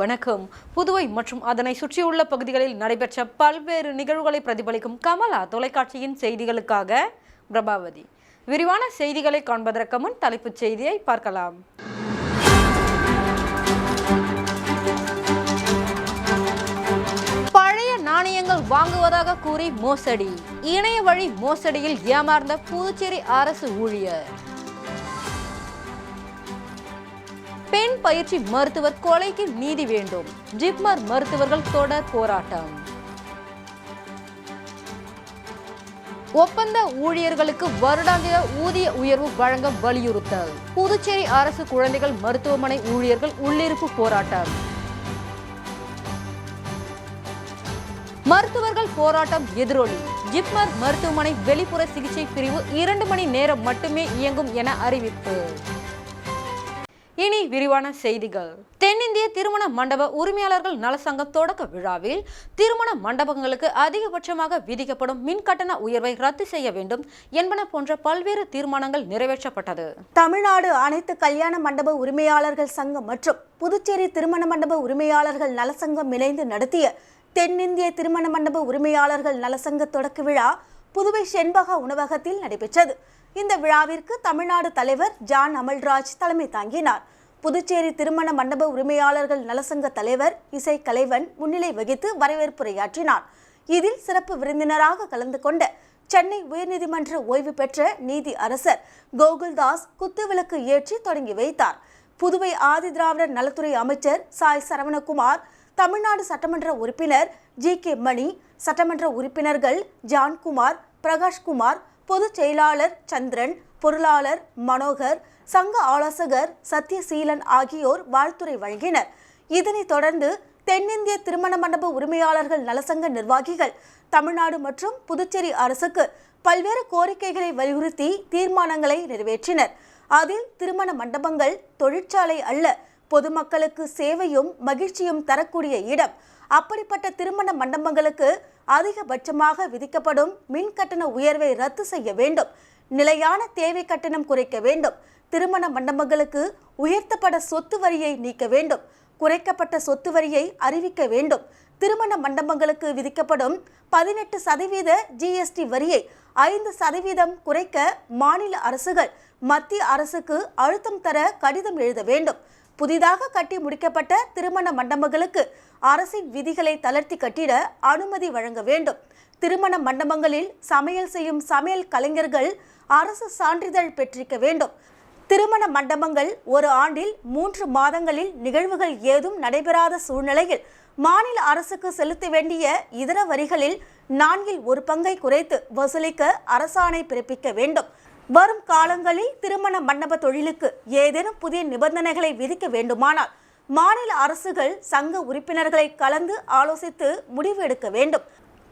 வணக்கம். புதுவை மற்றும் அதனை சுற்றியுள்ள பகுதிகளில் நடைபெற்ற பல்வேறு நிகழ்வுகளை பிரதிபலிக்கும் கமலா தொலைக்காட்சியின் செய்திகளுக்காக பிரபாவதி. விரிவான செய்திகளை காண்பதற்கு முன் தலைப்புச் செய்தியை பார்க்கலாம். பழைய நாணயங்கள் வாங்குவதாக கூறி மோசடி. இணைய வழி மோசடியில் ஏமாந்த புதுச்சேரி அரசு ஊழியர். பெண் பயிற்சி மருத்துவர் கொலைக்கு நீதி வேண்டும். ஜிப்மர் மருத்துவர்கள் தொடர் போராட்டம். ஒப்பந்த ஊழியர்களுக்கு வருடாந்திர ஊதிய உயர்வு வழங்க வலியுறுத்தல். புதுச்சேரி அரசு குழந்தைகள் மருத்துவமனை ஊழியர்கள் உள்ளிருப்பு போராட்டம். மருத்துவர்கள் போராட்டம் எதிரொலி. ஜிப்மர் மருத்துவமனை வெளிப்புற சிகிச்சை பிரிவு 2 மணி நேரம் மட்டுமே இயங்கும் என அறிவிப்பு. இனி விரிவான செய்திகள். தென்னிந்திய திருமண மண்டப உரிமையாளர்கள் நலசங்க தொடக்க விழாவில் திருமண மண்டபங்களுக்கு அதிகபட்சமாக விதிக்கப்படும் மின் கட்டண உயர்வை ரத்து செய்ய வேண்டும் என்பன போன்ற பல்வேறு தீர்மானங்கள் நிறைவேற்றப்பட்டது. தமிழ்நாடு அனைத்து கல்யாண மண்டப உரிமையாளர்கள் சங்கம் மற்றும் புதுச்சேரி திருமண மண்டப உரிமையாளர்கள் நலசங்கம் இணைந்து நடத்திய தென்னிந்திய திருமண மண்டப உரிமையாளர்கள் நலசங்க தொடக்க விழா புதுவை செண்பகா உணவகத்தில் நடைபெற்றது. இந்த விழாவிற்கு தமிழ்நாடு தலைவர் ஜான் அமல்ராஜ் தலைமை தாங்கினார். புதுச்சேரி திருமண மண்டப உரிமையாளர்கள் நலசங்க தலைவர் இசை கலைவன் முன்னிலை வகித்து வரவேற்புரையாற்றினார். இதில் சிறப்பு விருந்தினராக கலந்து கொண்ட சென்னை உயர்நீதிமன்ற ஓய்வு பெற்ற நீதி அரசர் கோகுல்தாஸ் குத்துவிளக்கு ஏற்றி தொடங்கி வைத்தார். புதுவை ஆதி திராவிடர் நலத்துறை அமைச்சர் சாய் சரவணகுமார், தமிழ்நாடு சட்டமன்ற உறுப்பினர் ஜி.கே. மணி, சட்டமன்ற உறுப்பினர்கள் ஜான்குமார், பிரகாஷ்குமார், பொதுச் செயலாளர் சந்திரன், பொருளாளர் மனோகர், சங்க ஆலோசகர் சத்யசீலன் ஆகியோர் வாழ்த்துரை வழங்கினர். இதனைத் தொடர்ந்து தென்னிந்திய திருமண மண்டப உரிமையாளர்கள் நலசங்க நிர்வாகிகள் தமிழ்நாடு மற்றும் புதுச்சேரி அரசுக்கு பல்வேறு கோரிக்கைகளை வலியுறுத்தி தீர்மானங்களை நிறைவேற்றினர். அதில் திருமண மண்டபங்கள் தொழிற்சாலை அல்ல, பொதுமக்களுக்கு சேவையும் மகிழ்ச்சியும் தரக்கூடிய இடம். அப்படிப்பட்ட திருமண மண்டபங்களுக்கு அதிகபட்சமாக விதிக்கப்படும் மின் கட்டண உயர்வை ரத்து செய்ய வேண்டும். நிலையான தேவை கட்டணம் குறைக்க வேண்டும். திருமண மண்டபங்களுக்கு உயர்த்தப்பட்ட சொத்து வரியை நீக்க வேண்டும். குறைக்கப்பட்ட சொத்து வரியை அறிவிக்க வேண்டும். திருமண மண்டபங்களுக்கு விதிக்கப்படும் 18% GST வரியை 5% குறைக்க மாநில அரசுகள் மத்திய அரசுக்கு அழுத்தம் தர கடிதம் எழுத வேண்டும். புதிதாக கட்டி முடிக்கப்பட்ட திருமண மண்டபங்களுக்கு அரசின் விதிகளை தளர்த்தி கட்டிட அனுமதி வழங்க வேண்டும். திருமண மண்டபங்களில் சமையல் செய்யும் சமையல் கலைஞர்கள் அரசு சான்றிதழ் பெற்றிருக்க வேண்டும். திருமண மண்டபங்கள் ஒரு ஆண்டில் 3 மாதங்களில் நிகழ்வுகள் ஏதும் நடைபெறாத சூழ்நிலையில் மாநில அரசுக்கு செலுத்த வேண்டிய இதர வரிகளில் 4/1 பங்கை குறைத்து வசூலிக்க அரசாணை பிறப்பிக்க வேண்டும். வரும் காலங்களில் திருமண மண்டப தொழிலுக்கு ஏதேனும் புதிய நிபந்தனைகளை விதிக்க வேண்டுமானால் மாநில அரசுகள் சங்க உறுப்பினர்களை கலந்து ஆலோசித்து முடிவு எடுக்க வேண்டும்.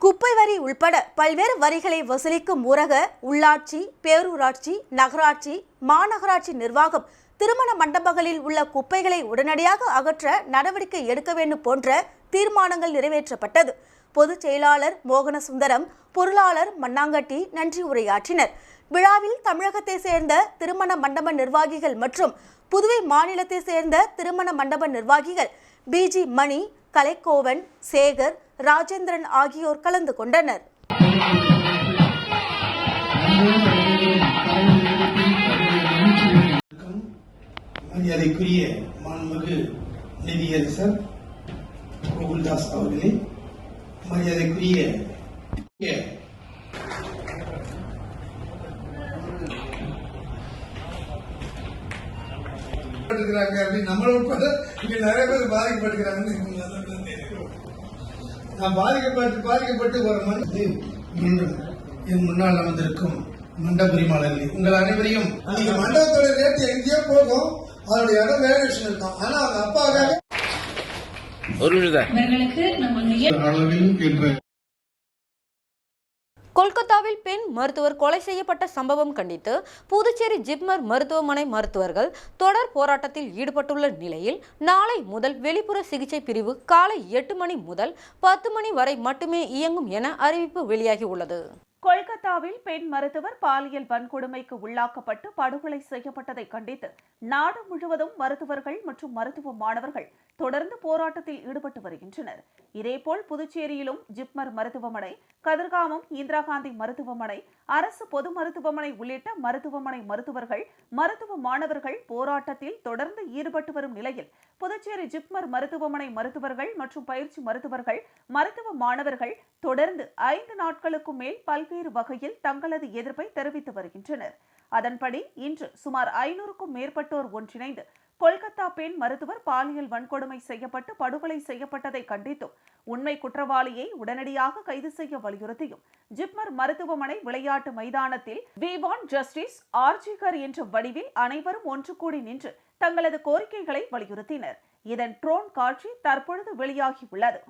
குப்பை வரி உள்பட பல்வேறு வரிகளை வசூலிக்கும் ஊரக, உள்ளாட்சி, பேரூராட்சி, நகராட்சி, மாநகராட்சி நிர்வாகம் திருமண மண்டபங்களில் உள்ள குப்பைகளை உடனடியாக அகற்ற நடவடிக்கை எடுக்க வேண்டும் போன்ற தீர்மானங்கள் நிறைவேற்றப்பட்டது. பொதுச் செயலாளர் மோகனசுந்தரம், பொருளாளர் மண்ணாங்கட்டி நன்றி உரையாற்றினர். விழாவில் தமிழகத்தை சேர்ந்த திருமண மண்டப நிர்வாகிகள் மற்றும் புதுவை மாநிலத்தை சேர்ந்த திருமண மண்டப நிர்வாகிகள் பி.ஜி. மணி, கலைக்கோவன், சேகர், ராஜேந்திரன் ஆகியோர் கலந்து கொண்டனர். மரியாதைக்குரிய மாண்புமிகு நீதியரசர் கோகுல்தாஸ் அவர்களே, மரியாதைக்குரிய நம்ம உட்பட இங்க நிறைய பேர் பாதிக்கப்பட்டிருக்கிறாங்கன்னு நான் பாதிக்கப்பட்டு ஒரு மீண்டும் என் முன்னால் அமர்ந்திருக்கும் மண்டப உரிமையாளர்களே, உங்கள் அனைவரையும் நீங்க மண்டபத்தோட ரேட்டு எங்கேயோ போகும், அதோட இடம் வேற விஷயம் இருக்கும். ஆனா அவங்க அப்பாவுக்காக கொல்கத்தாவில் பெண் மருத்துவர் கொலை செய்யப்பட்ட சம்பவம் கண்டித்து புதுச்சேரி ஜிப்மர் மருத்துவமனை மருத்துவர்கள் தொடர் போராட்டத்தில் ஈடுபட்டுள்ள நிலையில் நாளை முதல் வெளிப்புற சிகிச்சை பிரிவு காலை 8 மணி முதல் 10 மணி வரை மட்டுமே இயங்கும் என அறிவிப்பு வெளியாகி உள்ளது. கொல்கத்தாவில் பெண் மருத்துவர் பாலியல் வன்கொடுமைக்கு உள்ளாக்கப்பட்டு படுகொலை செய்யப்பட்டதை கண்டித்து நாடு முழுவதும் மருத்துவர்கள் மற்றும் மருத்துவ மாணவர்கள் தொடர்ந்து போராட்டத்தில் ஈடுபட்டு வருகின்றனர். இதேபோல் புதுச்சேரியிலும் ஜிப்மர் மருத்துவமனை, கதிர்காமம் இந்திரா காந்தி மருத்துவமனை, அரசு பொது மருத்துவமனை உள்ளிட்ட மருத்துவமனை மருத்துவர்கள், மருத்துவ மாணவர்கள் போராட்டத்தில் தொடர்ந்து ஈடுபட்டு வரும் நிலையில் புதுச்சேரி ஜிப்மர் மருத்துவமனை மருத்துவர்கள் மற்றும் பயிற்சி மருத்துவர்கள், மருத்துவ மாணவர்கள் தொடர்ந்து 5 நாட்களுக்கும் மேல் பல்வேறு வகையில் தங்களது எதிர்ப்பை தெரிவித்து வருகின்றனர். அதன்படி இன்று சுமார் 500க்கும் மேற்பட்டோர் ஒன்றிணைந்து கொல்கத்தா பெண் மருத்துவர் பாலியல் வன்கொடுமை செய்யப்பட்டு படுகொலை செய்யப்பட்டதை கண்டித்தும், உண்மை குற்றவாளியை உடனடியாக கைது செய்ய வலியுறுத்தியும் ஜிப்மர் மருத்துவமனை விளையாட்டு மைதானத்தில் வி வாண்ட் ஜஸ்டிஸ் ஆர்ஜிகர் என்ற வடிவில் அனைவரும் ஒன்று கூடி நின்று தங்களது கோரிக்கைகளை வலியுறுத்தினர். இதன் ட்ரோன் காட்சி தற்பொழுது வெளியாகியுள்ளது.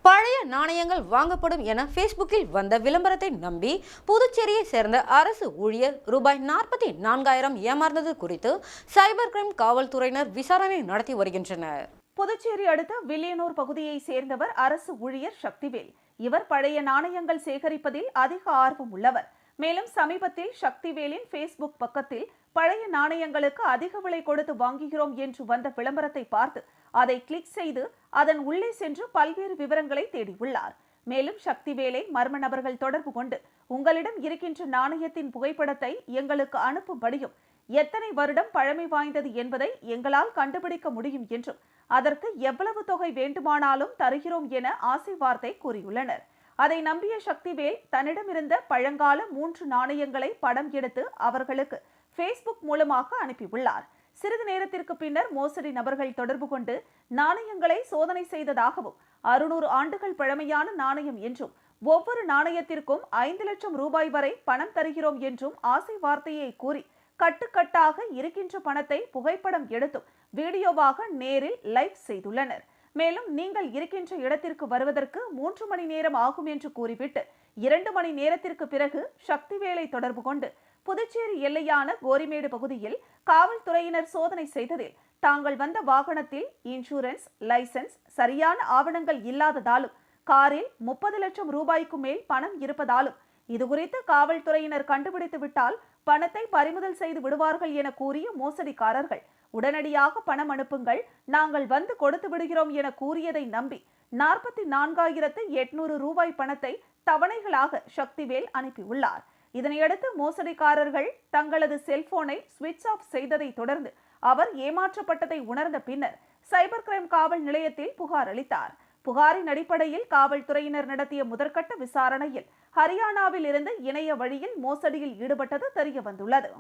பழைய நாணயங்கள் வாங்கப்படும் என ஃபேஸ்புக்கில் வந்த விளம்பரத்தை நம்பி புதுச்சேரியை சேர்ந்த அரசு ஊழியர் ரூபாய் 44,000 ஏமாந்தது குறித்து சைபர் கிரைம் காவல்துறையினர் விசாரணை நடத்தி வருகின்றனர். புதுச்சேரி அடுத்த வில்லியனூர் பகுதியை சேர்ந்தவர் அரசு ஊழியர் சக்திவேல். இவர் பழைய நாணயங்கள் சேகரிப்பதில் அதிக ஆர்வம் உள்ளவர். மேலும் சமீபத்தில் சக்திவேலின் ஃபேஸ்புக் பக்கத்தில் பழைய நாணயங்களுக்கு அதிக விலை கொடுத்து வாங்குகிறோம் என்று வந்த விளம்பரத்தை பார்த்து அதை கிளிக் செய்து அதன் உள்ளே சென்று பல்வேறு விவரங்களை தேடியுள்ளார். மேலும் சக்திவேலை மர்ம நபர்கள் தொடர்பு கொண்டு உங்களிடம் இருக்கின்ற நாணயத்தின் புகைப்படத்தை எங்களுக்கு அனுப்பும்படியும், எத்தனை வருடம் பழமை வாய்ந்தது என்பதை எங்களால் கண்டுபிடிக்க முடியும் என்றும், அதற்கு எவ்வளவு தொகை வேண்டுமானாலும் தருகிறோம் என ஆசை வார்த்தை கூறியுள்ளனர். அதை நம்பிய சக்திவேல் தன்னிடமிருந்த பழங்கால 3 நாணயங்களை படம் எடுத்து அவர்களுக்கு ஃபேஸ்புக் மூலமாக அனுப்பியுள்ளார். சிறிது நேரத்திற்கு பின்னர் மோசடி நபர்கள் தொடர்பு கொண்டு நாணயங்களை சோதனை செய்ததாகவும், 600 ஆண்டுகள் பழமையான நாணயம் என்றும், ஒவ்வொரு நாணயத்திற்கும் 5 லட்சம் ரூபாய் வரை பணம் தருகிறோம் என்றும் ஆசை வார்த்தையை கூறி கட்டுக்கட்டாக இருக்கின்ற பணத்தை புகைப்படம் எடுத்தும் வீடியோவாக நேரில் லைவ் செய்துள்ளனர். மேலும் நீங்கள் இருக்கின்ற இடத்திற்கு வருவதற்கு 3 மணி நேரம் ஆகும் என்று கூறிவிட்டு 2 மணி நேரத்திற்கு பிறகு சக்திவேலை தொடர்பு கொண்டு புதுச்சேரி எல்லையான கோரிமேடு பகுதியில் காவல்துறையினர் சோதனை செய்ததில் தாங்கள் வந்த வாகனத்தில் இன்சூரன்ஸ், லைசென்ஸ், சரியான ஆவணங்கள் இல்லாததாலும் காரில் 30 லட்சம் ரூபாய்க்கு மேல் பணம் இருப்பதாலும் இதுகுறித்து காவல்துறையினர் கண்டுபிடித்து விட்டால் பணத்தை பறிமுதல் செய்து விடுவார்கள் என கூறிய மோசடிக்காரர்கள் உடனடியாக பணம் அனுப்புங்கள், நாங்கள் வந்து கொடுத்து விடுகிறோம் என கூறியதை நம்பி 44,800 ரூபாய் பணத்தை தவணைகளாக சக்திவேல் அனுப்பியுள்ளார். இதனையடுத்து மோசடிக்காரர்கள் தங்களது செல்போனை சுவிட்ச் ஆஃப் செய்ததை தொடர்ந்து அவர் ஏமாற்றப்பட்டதை உணர்ந்த பின்னர் சைபர் கிரைம் காவல் நிலையத்தில் புகார் அளித்தார். புகாரின் அடிப்படையில் காவல்துறையினர் நடத்திய முதற்கட்ட விசாரணையில் ஹரியானாவில் இருந்து இணைய வழியில் மோசடியில் ஈடுபட்டது தெரியவந்துள்ளது.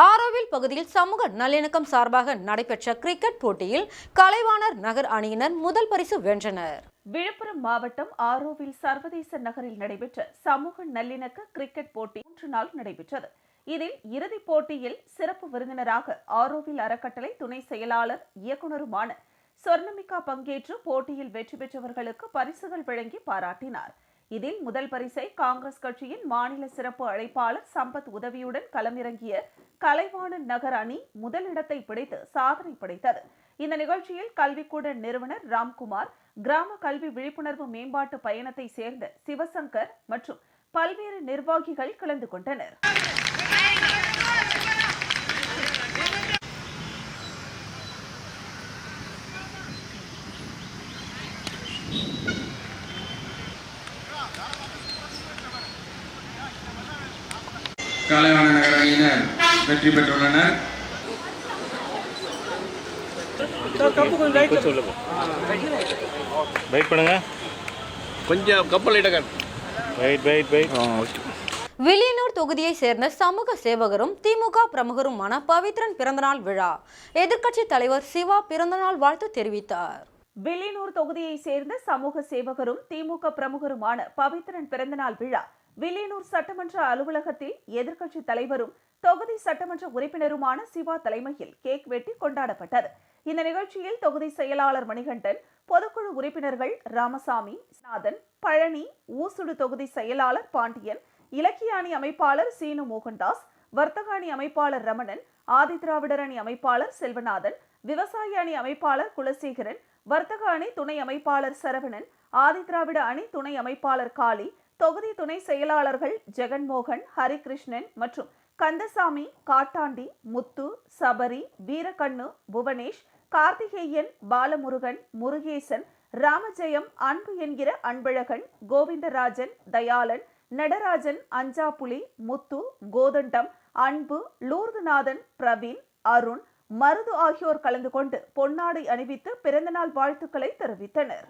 ஆரோவில் பகுதியில் சமூக நல்லிணக்கம் சார்பாக நடைபெற்ற கிரிக்கெட் போட்டியில் கலைவாணர் நகர் அணியினர் முதல் பரிசு வென்றனர். விழுப்புரம் மாவட்டம் ஆரோவில் சர்வதேச நகரில் நடைபெற்ற சமூக நல்லிணக்க கிரிக்கெட் போட்டி 3 நாள் நடைபெற்றது. இதில் இறுதிப் போட்டியில் சிறப்பு விருந்தினராக ஆரோவில் அறக்கட்டளை துணை செயலாளர் இயக்குநருமான சொர்ணமிகா பங்கேற்று போட்டியில் வெற்றி பெற்றவர்களுக்கு பரிசுகள் வழங்கி பாராட்டினார். இதில் முதல் பரிசை காங்கிரஸ் கட்சியின் மாநில சிறப்பு அழைப்பாளர் சம்பத் உதவியுடன் களமிறங்கிய கலைவாணர் நகர் அணி முதலிடத்தை பிடித்து சாதனை படைத்தது. இந்த நிகழ்ச்சியில் கல்விக்கூட நிறுவனர் ராம்குமார், கிராம கல்வி விழிப்புணர்வு மேம்பாட்டு பயணத்தை சேர்ந்த சிவசங்கர் மற்றும் பல்வேறு நிர்வாகிகள் கலந்து கொண்டனர். தாழ்வான நகர அணியினர் வெற்றி பெற்றுள்ளனர். கொஞ்சம் கப்பல் வில்லியனூர் தொகுதியை சேர்ந்த சமூக சேவகரும் திமுக பிரமுகருமான பவித்ரன் பிறந்தநாள் விழா எதிர்க்கட்சி தலைவர் சிவா பிறந்தநாள் வாழ்த்து தெரிவித்தார். வில்லியனூர் தொகுதியை சேர்ந்த சமூக சேவகரும் திமுக பிரமுகருமான பவித்ரன் பிறந்தநாள் விழா வில்லியனூர் சட்டமன்ற அலுவலகத்தில் எதிர்க்கட்சி தலைவரும் தொகுதி சட்டமன்ற உறுப்பினருமான சிவா தலைமையில் கேக் வெட்டி கொண்டாடப்பட்டது. இந்த நிகழ்ச்சியில் தொகுதி செயலாளர் மணிகண்டன், பொதுக்குழு உறுப்பினர்கள் ராமசாமி, நாதன், பழனி, ஊசுடு தொகுதி செயலாளர் பாண்டியன், இலக்கிய அணி அமைப்பாளர் சீனு மோகன்தாஸ், வர்த்தக அணி அமைப்பாளர் ரமணன், ஆதிதிராவிடர் அணி அமைப்பாளர் செல்வநாதன், விவசாய அணி அமைப்பாளர் குலசேகரன், வர்த்தக அணி துணை அமைப்பாளர் சரவணன், ஆதிதிராவிட அணி துணை அமைப்பாளர் காளி, தொகுதி துணை செயலாளர்கள் ஜெகன்மோகன், ஹரிகிருஷ்ணன் மற்றும் கந்தசாமி, காட்டாண்டி, முத்து, சபரி, வீரகண்ணு, புவனேஷ், கார்த்திகேயன், பாலமுருகன், முருகேசன், ராமஜெயம், அன்பு என்கிற அன்பழகன், கோவிந்தராஜன், தயாளன், நடராஜன், அஞ்சாப்புலி, முத்து, கோதண்டம், அன்பு, லூர்துநாதன், பிரவீன், அருண், மருது ஆகியோர் கலந்து கொண்டு பொன்னாடை அணிவித்து பிறந்தநாள் வாழ்த்துக்களை தெரிவித்தனர்.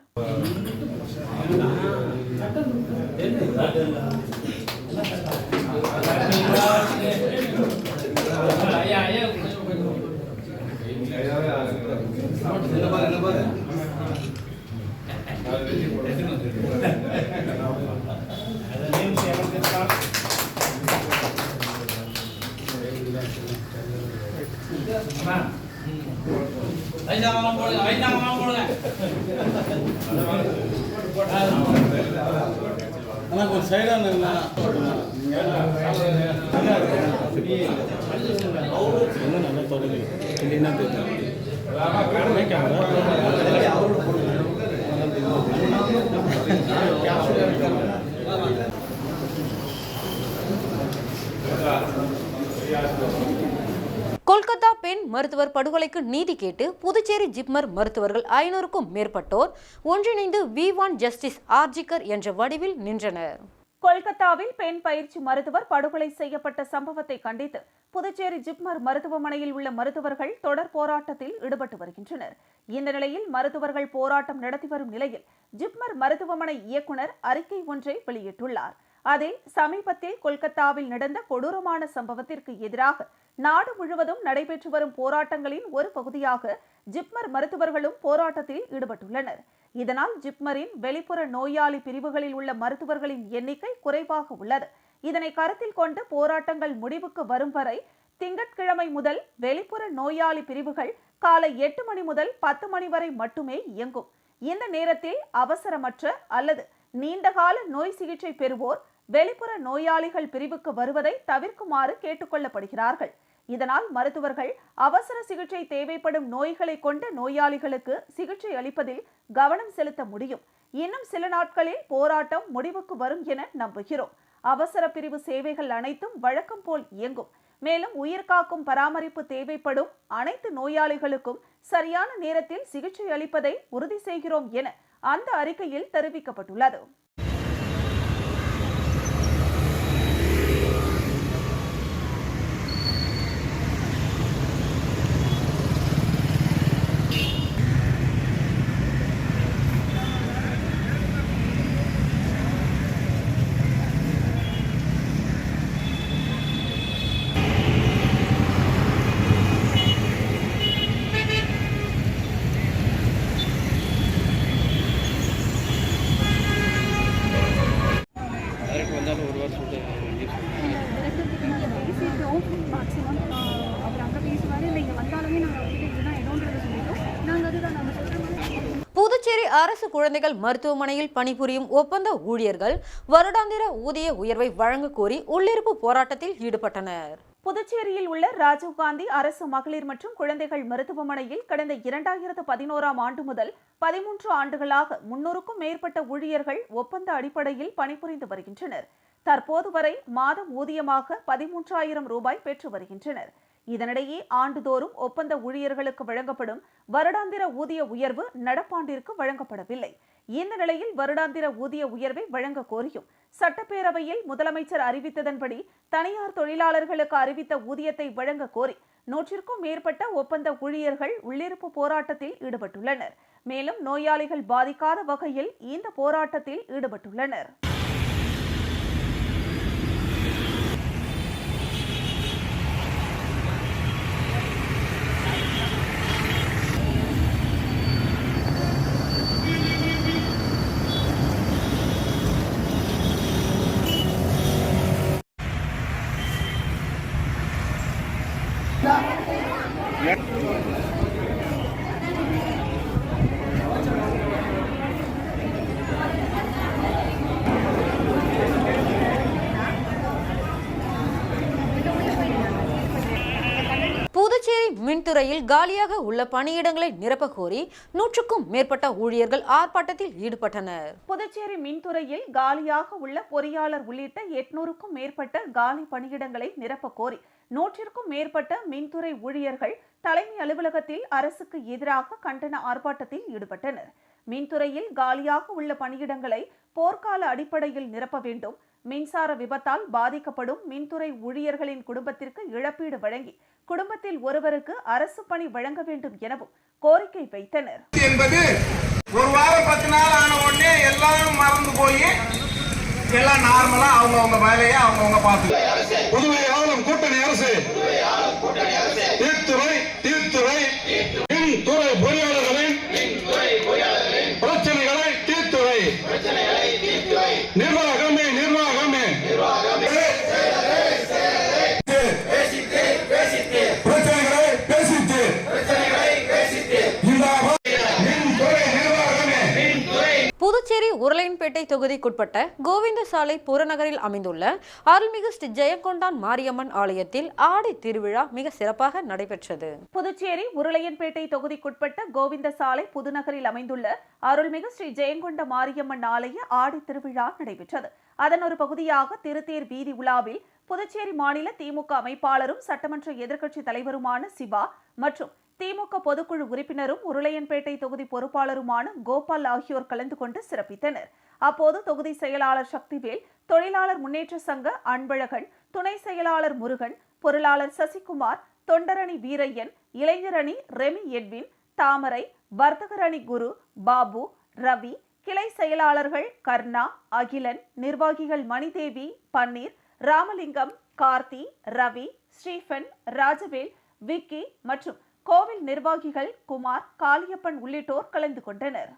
கொல்கத்தா பெண் மருத்துவர் படுகொலைக்கு நீதி கேட்டு புதுச்சேரி ஜிப்மர் மருத்துவர்கள் 500க்கும் மேற்பட்டோர் ஒன்றிணைந்து வி வாண்ட் ஜஸ்டிஸ் ஆர்ஜிகர் என்ற வடிவில் நின்றனர். கொல்கத்தாவில் பெண் பயிற்சி மருத்துவர் படுகொலை செய்யப்பட்ட சம்பவத்தை கண்டித்து புதுச்சேரி ஜிப்மர் மருத்துவமனையில் உள்ள மருத்துவர்கள் தொடர் போராட்டத்தில் ஈடுபட்டு வருகின்றனர். இந்த நிலையில் மருத்துவர்கள் போராட்டம் நடத்தி வரும் நிலையில் ஜிப்மர் மருத்துவமனை இயக்குனர் அறிக்கை ஒன்றை வெளியிட்டுள்ளார். அதில் சமீபத்தில் கொல்கத்தாவில் நடந்த கொடூரமான சம்பவத்திற்கு எதிராக நாடு முழுவதும் நடைபெற்று வரும் போராட்டங்களின் ஒரு பகுதியாக ஜிப்மர் மருத்துவர்களும் போராட்டத்தில் ஈடுபட்டுள்ளனர். இதனால் ஜிப்மரின் வெளிப்புற நோயாளி பிரிவுகளில் உள்ள மருத்துவர்களின் எண்ணிக்கை குறைவாக உள்ளது. இதனை கருத்தில் கொண்டு போராட்டங்கள் முடிவுக்கு வரும் வரை திங்கட்கிழமை முதல் வெளிப்புற நோயாளி பிரிவுகள் காலை 8 மணி முதல் 10 மணி வரை மட்டுமே இயங்கும். இந்த நேரத்தில் அவசரமற்ற அல்லது நீண்டகால நோய் சிகிச்சை பெறுவோர் வெளிப்புற நோயாளிகள் பிரிவுக்கு வருவதை தவிர்க்குமாறு கேட்டுக்கொள்ளப்படுகிறார்கள். இதனால் மருத்துவர்கள் அவசர சிகிச்சை தேவைப்படும் நோய்களை கொண்ட நோயாளிகளுக்கு சிகிச்சை அளிப்பதில் கவனம் செலுத்த முடியும். இன்னும் சில நாட்களில் போராட்டம் முடிவுக்கு வரும் என நம்புகிறோம். அவசர பிரிவு சேவைகள் அனைத்தும் வழக்கம் போல் இயங்கும். மேலும் உயிர்காக்கும் பராமரிப்பு தேவைப்படும் அனைத்து நோயாளிகளுக்கும் சரியான நேரத்தில் சிகிச்சை அளிப்பதை உறுதி செய்கிறோம் என அந்த அறிக்கையில் தெரிவிக்கப்பட்டுள்ளது. புதுச்சேரி அரசு குழந்தைகள் மருத்துவமனையில் பணிபுரியும் ஒப்பந்த ஊழியர்கள் வருடாந்திர ஊதிய உயர்வை வழங்க கோரி உள்ளிருப்பு போராட்டத்தில் ஈடுபட்டனர். புதுச்சேரியில் உள்ள ராஜீவ்காந்தி அரசு மகளிர் மற்றும் குழந்தைகள் மருத்துவமனையில் கடந்த 2011ஆம் ஆண்டு முதல் 13 ஆண்டுகளாக 300க்கும் மேற்பட்ட ஊழியர்கள் ஒப்பந்த அடிப்படையில் பணிபுரிந்து வருகின்றனர். தற்போது வரை மாதம் ஊதியமாக 13,000 ரூபாய் பெற்று வருகின்றனர். இதனிடையே ஆண்டுதோறும் ஒப்பந்த ஊழியர்களுக்கு வழங்கப்படும் வருடாந்திர ஊதிய உயர்வு நடப்பாண்டிற்கு வழங்கப்படவில்லை. இந்த நிலையில் வருடாந்திர ஊதிய உயர்வை வழங்க கோரியும் சட்டப்பேரவையில் முதலமைச்சர் அறிவித்ததன்படி தனியார் தொழிலாளர்களுக்கு அறிவித்த ஊதியத்தை வழங்க கோரி 100க்கும் மேற்பட்ட ஒப்பந்த ஊழியர்கள் உள்ளிருப்பு போராட்டத்தில் ஈடுபட்டுள்ளனர். மேலும் நோயாளிகள் பாதிக்காத வகையில் இந்த போராட்டத்தில் ஈடுபட்டுள்ளனர். புதுச்சேரி மின்துறையில் காலியாக உள்ள பணியிடங்களை நிரப்ப கோரி 100க்கும் மேற்பட்ட ஊழியர்கள் ஆர்ப்பாட்டத்தில் ஈடுபட்டனர். புதுச்சேரி மின்துறையில் காலியாக உள்ள பொறியாளர் உள்ளிட்ட 800க்கும் மேற்பட்ட காலி பணியிடங்களை நிரப்ப கோரி 100க்கும் மேற்பட்ட மின்துறை ஊழியர்கள் தலைமை அலுவலகத்தில் அரசுக்கு எதிராக கண்டன ஆர்ப்பாட்டத்தில் ஈடுபட்டனர். மின்துறையில் காலியாக உள்ள பணியிடங்களை போர்க்கால அடிப்படையில் நிரப்ப வேண்டும், மின்சார விபத்தால் பாதிக்கப்படும் மின்துறை ஊழியர்களின் குடும்பத்திற்கு இழப்பீடு வழங்கி குடும்பத்தில் ஒருவருக்கு அரசு பணி வழங்க வேண்டும் எனவும் கோரிக்கை வைத்தனர். என்பது ஒரு வாரம் 10 நாள் ஆன உடனே எல்லாரும் மறந்து போய் எல்லாம் நார்மலா அவங்க வேலையை அவங்க பார்த்து புதுவை ஆளும் கூட்டணி அரசு தீர்த்துறை மின்துறை பொறியாளர்களின் பிரச்சனைகளை தீர்த்துறை நிர்வாகமே புதுச்சேரி உருளையன்பேட்டை தொகுதிக்குட்பட்ட கோவிந்தசாலை புறநகரில் அமைந்துள்ள அருள்மிகு ஸ்ரீ ஜெயங்கொண்டான் மாரியம்மன் ஆலயத்தில் ஆடி திருவிழா மிக சிறப்பாக நடைபெற்றது. புதுச்சேரி உருளையன்பேட்டை தொகுதிக்குட்பட்ட கோவிந்தசாலை புதுநகரில் அமைந்துள்ள அருள்மிகு ஸ்ரீ ஜெயங்கொண்ட மாரியம்மன் ஆலய ஆடி திருவிழா நடைபெற்றது. அதன் ஒரு பகுதியாக திருத்தேர் வீதி உலாவில் புதுச்சேரி மாநில திமுக அமைப்பாளரும் சட்டமன்ற எதிர்க்கட்சி தலைவருமான சிவா மற்றும் திமுக பொதுக்குழு உறுப்பினரும் உருளையன்பேட்டை தொகுதி பொறுப்பாளருமான கோபால் ஆகியோர் கலந்து கொண்டு சிறப்பித்தனர். அப்போது தொகுதி செயலாளர் சக்திவேல், தொழிலாளர் முன்னேற்ற சங்க அன்பழகன், துணை செயலாளர் முருகன், பொருளாளர் சசிகுமார், தொண்டரணி வீரையன், இளைஞரணி ரெமி எட்வின், தாமரை, வர்த்தகரணி குரு, பாபு, ரவி, கிளை செயலாளர்கள் கர்ணா, அகிலன், நிர்வாகிகள் மணிதேவி, பன்னீர், ராமலிங்கம், கார்த்தி, ரவி, ஸ்டீஃபன், ராஜவேல், விக்கி மற்றும் கோவில் நிர்வாகிகள் குமார், காளியப்பன் உள்ளிட்டோர் கலந்து கொண்டனர்.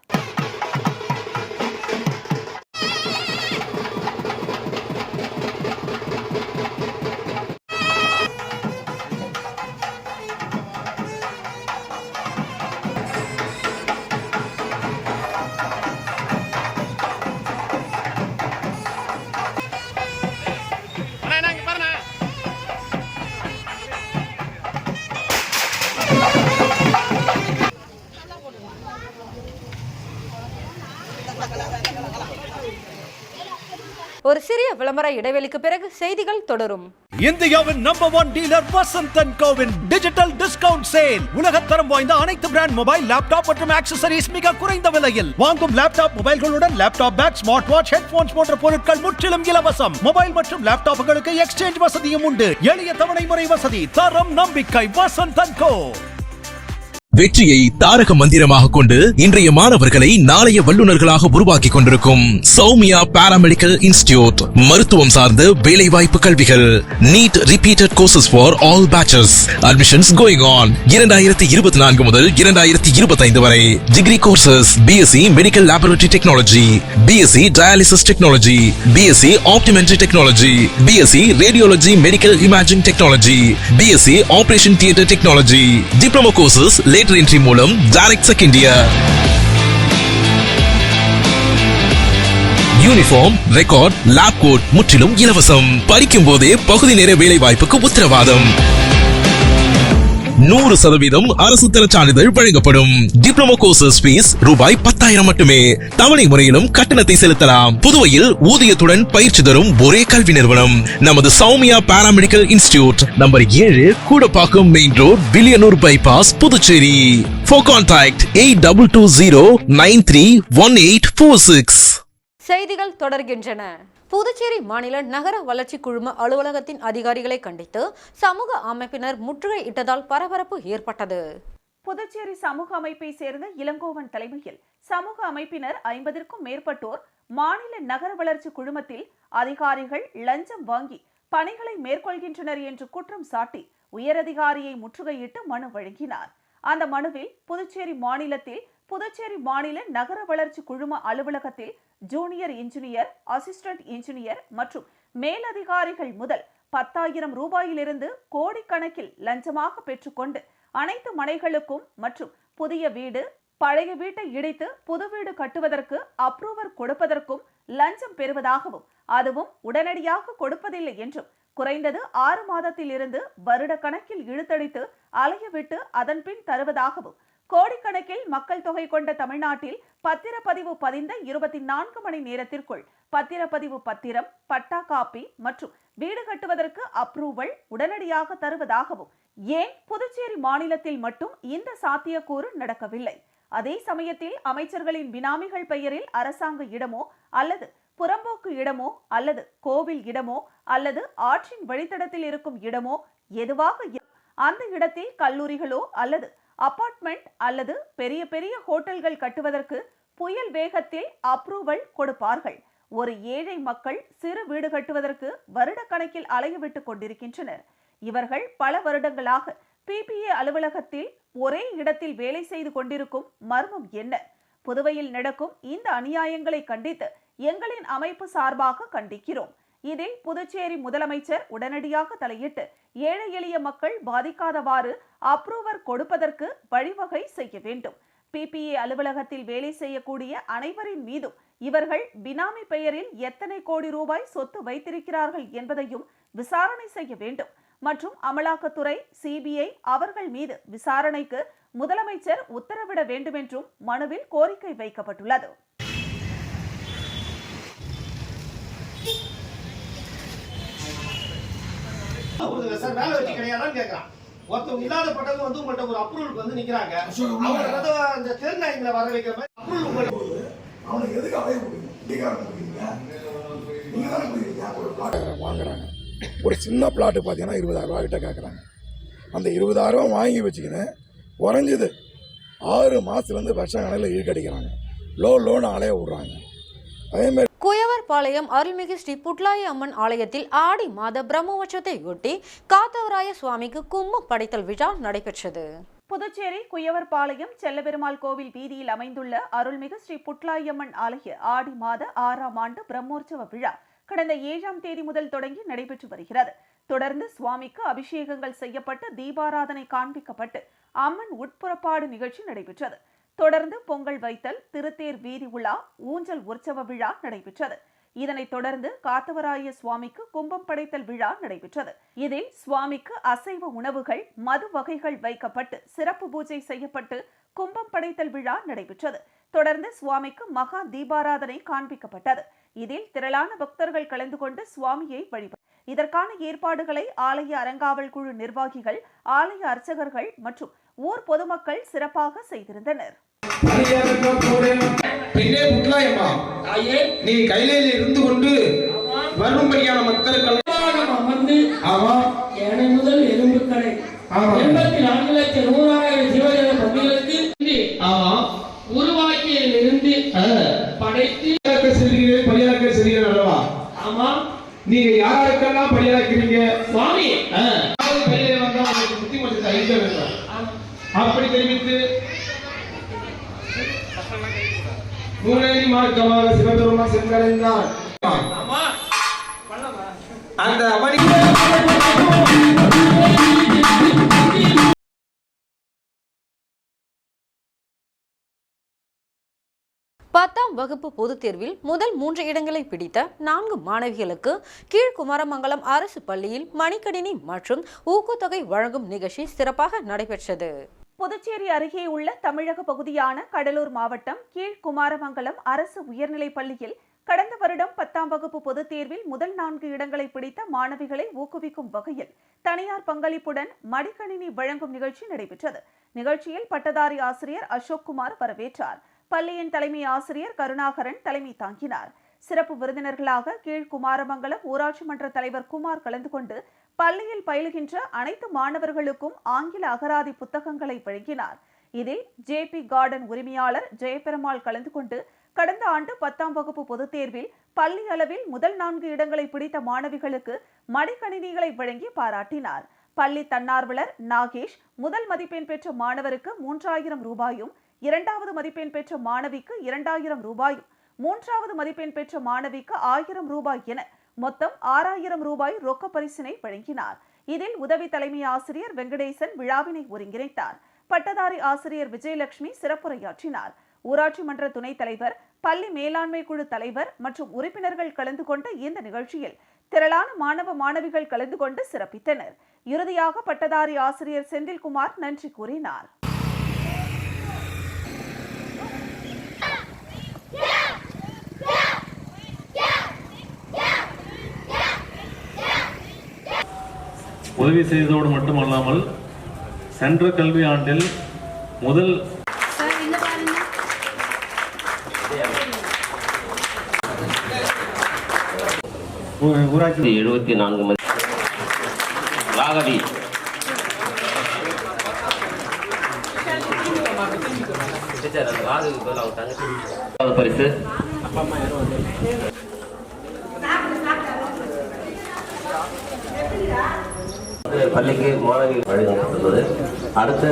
ஒரு சிறிய விளம்பர இடைவெளிக்கு பிறகு செய்திகள் தொடரும். இந்தியாவின் நம்பர் 1 டீலர் வசந்த் & கோவின் டிஜிட்டல் டிஸ்கவுண்ட் சேல். உலகத்தரம் வாய்ந்த அனைத்து பிராண்ட் மொபைல், லேப்டாப் மற்றும் ஆக்சசரிஸ் மிக குறைந்த விலையில். வாங்கும் லேப்டாப் மொபைல்களுடன் laptop bag, smart watch, headphones போன்ற பொருட்கள் முற்றிலும் இலவசம். மொபைல் மற்றும் லேப்டாப்புகளுக்கு எக்ஸ்சேஞ்ச் வசதியும் உண்டு. எளிய தவணை முறை வசதி. தரம் நம்பிக்கை வசந்த் & கோ. வெற்றியை தாரக மந்திரமாக கொண்டு இன்றைய மாணவர்களை நாளைய வல்லுநர்களாக உருவாக்கி கொண்டிருக்கும் சௌமியா பாராமெடிக்கல் இன்ஸ்டிடியூட். மருத்துவம் சார்ந்த வேலை வாய்ப்பு கல்விகள். NEET repeated courses for all batches. Admissions going on. 2024 முதல் 2025 வரை. Degree courses BSc medical laboratory technology, BSc dialysis technology, BSc optometry technology, BSc radiology medical imaging technology, BSc operation theatre technology. Diploma courses lateral entry மூலம் direct second year. Uniform, record, lab coat முற்றிலும் இலவசம். படிக்கும் போதே பகுதி நேர வேலை வாய்ப்புக்கு உத்தரவாதம். 100% அரசு தர சான்றிதழ் வழங்கப்படும். டிப்ளமோ கோர்சஸ் ஃபீஸ் ரூபாய் 10,000 மட்டுமே. தவணை முறையிலும் கட்டணத்தை செலுத்தலாம். புதுவையில் ஊதியத்துடன் பயிற்சி தரும் ஒரே கல்வி நிறுவனம் நமது Soumya paramedical institute, number 7, Koodapakkam main road, Villianur bypass, Puducherry. For contact 8220931846. செய்திகள் தொடர்கின்றன. புதுச்சேரி மாநில நகர வளர்ச்சி குழும அலுவலகத்தின் அதிகாரிகளை கண்டித்து சமூக அமைப்பினர் முற்றுகையிட்டதால் பரபரப்பு ஏற்பட்டது. புதுச்சேரி சமூக அமைப்பை சேர்ந்த இளங்கோவன் தலைமையில் சமூக அமைப்பினர் 50க்கும் மேற்பட்டோர் மாநில நகர வளர்ச்சி குழுமத்தில் அதிகாரிகள் லஞ்சம் வாங்கி பணிகளை மேற்கொள்கின்றனர் என்று குற்றம் சாட்டி உயரதிகாரியை முற்றுகையிட்டு மனு வழங்கினார். அந்த மனுவில் புதுச்சேரி மாநிலத்தில் புதுச்சேரி மாநில நகர வளர்ச்சி குழும அலுவலகத்தில் ஜூனியர் இன்ஜினியர், அசிஸ்டன்ட் இன்ஜினியர் மற்றும் மேலதிகாரிகள் முதல் 10,000 ரூபாயிலிருந்து கோடிக்கணக்கில் லஞ்சமாக பெற்றுக்கொண்டு அனைத்து மனைகளுக்கும் மற்றும் புதிய வீடு, பழைய வீட்டை இடித்து புது வீடு கட்டுவதற்கு அப்ரூவர் கொடுப்பதற்கும் லஞ்சம் பெறுவதாகவும் அதுவும் உடனடியாக கொடுப்பதில்லை என்றும் குறைந்தது 6 மாதத்திலிருந்து வருட கணக்கில் இழுத்தடித்து அலையவிட்டு அதன் பின் தருவதாகவும் கோடிக்கணக்கில் மக்கள் தொகை கொண்ட தமிழ்நாட்டில் பத்திரப்பதிவு பதிந்த 24 மணி நேரத்திற்குள் பத்திரப்பதிவு பத்திரம், பட்டா காப்பி மற்றும் வீடு கட்டுவதற்கு அப்ரூவல் உடனடியாக தருவதாகவும், ஏன் புதுச்சேரி மாநிலத்தில் மட்டும் இந்த சாத்தியக்கூறு நடக்கவில்லை? அதே சமயத்தில் அமைச்சர்களின் பினாமிகள் பெயரில் அரசாங்க இடமோ அல்லது புறம்போக்கு இடமோ அல்லது கோவில் இடமோ அல்லது ஆற்றின் வழித்தடத்தில் இருக்கும் இடமோ எதுவாக அந்த இடத்தில் கல்லூரிகளோ அல்லது அபார்ட்மெண்ட் அல்லது பெரிய பெரிய ஹோட்டல்கள் கட்டுவதற்கு புயல் வேகத்தில் அப்ரூவல் கொடுப்பார்கள். ஒரு ஏழை மக்கள் சிறு வீடு கட்டுவதற்கு வருட கணக்கில் அலையவிட்டுக் கொண்டிருக்கின்றனர். இவர்கள் பல வருடங்களாக PPA அலுவலகத்தில் ஒரே இடத்தில் வேலை செய்து கொண்டிருக்கும் மர்மம் என்ன? புதுவையில் நடக்கும் இந்த அநியாயங்களை கண்டித்து எங்களின் அமைப்பு சார்பாக கண்டிக்கிறோம். இதில் புதுச்சேரி முதலமைச்சர் உடனடியாக தலையிட்டு ஏழை எளிய மக்கள் பாதிக்காதவாறு அப்ரூவர் கொடுப்பதற்கு வழிவகை செய்ய வேண்டும். PPA அலுவலகத்தில் வேலை செய்யக்கூடிய அனைவரின் மீதும் இவர்கள் பினாமி பெயரில் எத்தனை கோடி ரூபாய் சொத்து வைத்திருக்கிறார்கள் என்பதையும் விசாரணை செய்ய வேண்டும் மற்றும் அமலாக்கத்துறை, CBI அவர்கள் மீது விசாரணைக்கு முதலமைச்சர் உத்தரவிட வேண்டும் என்றும் மனுவில் கோரிக்கை வைக்கப்பட்டுள்ளது. சார் வேலை வெட்டி கிடையாதான்னு கேட்கறான். ஒருத்தவங்க இல்லாத பட்டவங்க வந்து உங்கள்ட்ட ஒரு அப்ரூவலுக்கு வந்து நிக்கிறாங்க. அவங்க அந்த தேர்நாயங்களை வர வைக்கிற மாதிரி அப்ரூவல் அவனுக்கு எதுக்கு அலைய முடியும்? நீங்க தானே புரியுங்க. ஒரு பிளாட் வாங்குறாங்க, ஒரு சின்ன பிளாட்டு பார்த்தீங்கன்னா 20,000 ரூபா கிட்ட கேட்குறாங்க. அந்த 20,000 வாங்கி வச்சுக்கின்னு குறைஞ்சது 6 மாதத்துலேருந்து வருஷம் கணக்கில் இழுக்கடிக்கிறாங்க. லோன் அலைய விடுறாங்க. அதேமாதிரி குயவர்பாளையம் அருள்மிகு ஸ்ரீ புட்லாய அம்மன் ஆலயத்தில் ஆடி மாத பிரம்மோற்சவத்தையொட்டி காத்தவராய சுவாமிக்கு கும்பம் படைத்தல் விழா நடைபெற்றது. புதுச்சேரி குயவர்பாளையம் செல்லபெருமாள் கோவில் வீதியில் அமைந்துள்ள அருள்மிகு ஸ்ரீ புட்லாயம்மன் ஆலய ஆடி மாத 6ஆம் ஆண்டு பிரம்மோற்சவ விழா கடந்த 7ஆம் தேதி முதல் தொடங்கி நடைபெற்று வருகிறது. தொடர்ந்து சுவாமிக்கு அபிஷேகங்கள் செய்யப்பட்டு தீபாராதனை காண்பிக்கப்பட்டு அம்மன் உட்புறப்பாடு நிகழ்ச்சி நடைபெற்றது. தொடர்ந்து பொங்கல் வைத்தல், திருத்தேர் வீதி உலா, ஊஞ்சல் உற்சவ விழா நடைபெற்றது. இதனைத் தொடர்ந்து காத்தவராய சுவாமிக்கு கும்பம் படைத்தல் விழா நடைபெற்றது. இதில் சுவாமிக்கு அசைவ உணவுகள், மது வகைகள் வைக்கப்பட்டு சிறப்பு பூஜை செய்யப்பட்டு கும்பம் படைத்தல் விழா நடைபெற்றது. தொடர்ந்து சுவாமிக்கு மகா தீபாராதனை காண்பிக்கப்பட்டது. இதில் திரளான பக்தர்கள் கலந்து கொண்டு சுவாமியை வழிபட்டனர். இதற்கான ஏற்பாடுகளை ஆலய அறங்காவல் குழு நிர்வாகிகள், ஆலய அர்ச்சகர்கள் மற்றும் ஊர் பொதுமக்கள் சிறப்பாக செய்திருந்தனர். நீ கையில இருந்து கொண்டு வரும்படியான மக்களுக்கு முதல் எலும்புக்கடை 84,100,000 ஜீவஜன பகுதிகளுக்கு உருவாக்கியிலிருந்து படைத்து பணியாக்க செய்கிறீர்கள் அல்லவா? ஆமா. நீங்க யாருக்கெல்லாம் பணியாக்கிறீங்க? சுவாமி கையில வந்தா உங்களுக்கு புத்திமதி அறிந்த வேண்டும். அப்படி தெரிவித்து மூலேரி மார்க்கமாக சிவபெருமான் சென்றடைந்தார். அந்த 10ஆம் வகுப்பு பொதுத் தேர்வில் முதல் 3 இடங்களை பிடித்த 4 மாணவிகளுக்கு கீழ்குமாரமங்கலம் அரசு பள்ளியில் மடிக்கணினி மற்றும் ஊக்கத்தொகை வழங்கும் நிகழ்ச்சி சிறப்பாக நடைபெற்றது. புதுச்சேரி அருகே உள்ள தமிழக பகுதியான கடலூர் மாவட்டம் கீழ்குமாரமங்கலம் அரசு உயர்நிலைப் பள்ளியில் கடந்த வருடம் 10ஆம் வகுப்பு பொதுத் தேர்வில் முதல் 4 இடங்களை பிடித்த மாணவிகளை ஊக்குவிக்கும் வகையில் தனியார் பங்களிப்புடன் மடிக்கணினி வழங்கும் நிகழ்ச்சி நடைபெற்றது. நிகழ்ச்சியில் பட்டதாரி ஆசிரியர் அசோக்குமார் வரவேற்றார். பள்ளியின் தலைமை ஆசிரியர் கருணாகரன் தலைமை தாங்கினார். சிறப்பு விருந்தினர்களாக கீழ்குமாரமங்கலம் ஊராட்சி மன்ற தலைவர் குமார் கலந்து கொண்டு பள்ளியில் பயிலுகின்ற அனைத்து மாணவர்களுக்கும் ஆங்கில அகராதி புத்தகங்களை வழங்கினார். இதில் ஜேபி கார்டன் உரிமையாளர் ஜெயபெருமாள் கலந்து கொண்டு கடந்த ஆண்டு 10ஆம் வகுப்பு பொதுத் தேர்வில் பள்ளி அளவில் முதல் 4 இடங்களை பிடித்த மாணவிகளுக்கு மடிக்கணினிகளை வழங்கி பாராட்டினார். பள்ளி தன்னார்வலர் நாகேஷ் முதல் மதிப்பெண் பெற்ற மாணவருக்கு 3000 ரூபாயும், 2வது மதிப்பெண் பெற்ற மாணவிக்கு 2000 ரூபாயும், 3வது மதிப்பெண் பெற்ற மாணவிக்கு 1000 ரூபாய் என மொத்தம் 6000 ரூபாய் ரொக்க பரிசினை வழங்கினார். இதில் உதவி தலைமை ஆசிரியர் வெங்கடேசன் விழாவினை ஒருங்கிணைத்தார். பட்டதாரி ஆசிரியர் விஜயலட்சுமி சிறப்புரையாற்றினார். ஊராட்சி மன்ற துணைத் தலைவர், பள்ளி மேலாண்மை குழு தலைவர் மற்றும் உறுப்பினர்கள் கலந்து கொண்ட இந்த நிகழ்ச்சியில் திரளான மாணவ மாணவிகள் கலந்து கொண்டு சிறப்பித்தனர். இறுதியாக பட்டதாரி ஆசிரியர் செந்தில்குமார் நன்றி கூறினார். உதவி செய்ததோடு மட்டுமல்லாமல் சென்ற கல்வி ஆண்டில் முதல் ஊராட்சி 74 ராகவி பரிசு பள்ளிக்கு மாணவி வழங்கப்பட்டுள்ளது. அடுத்து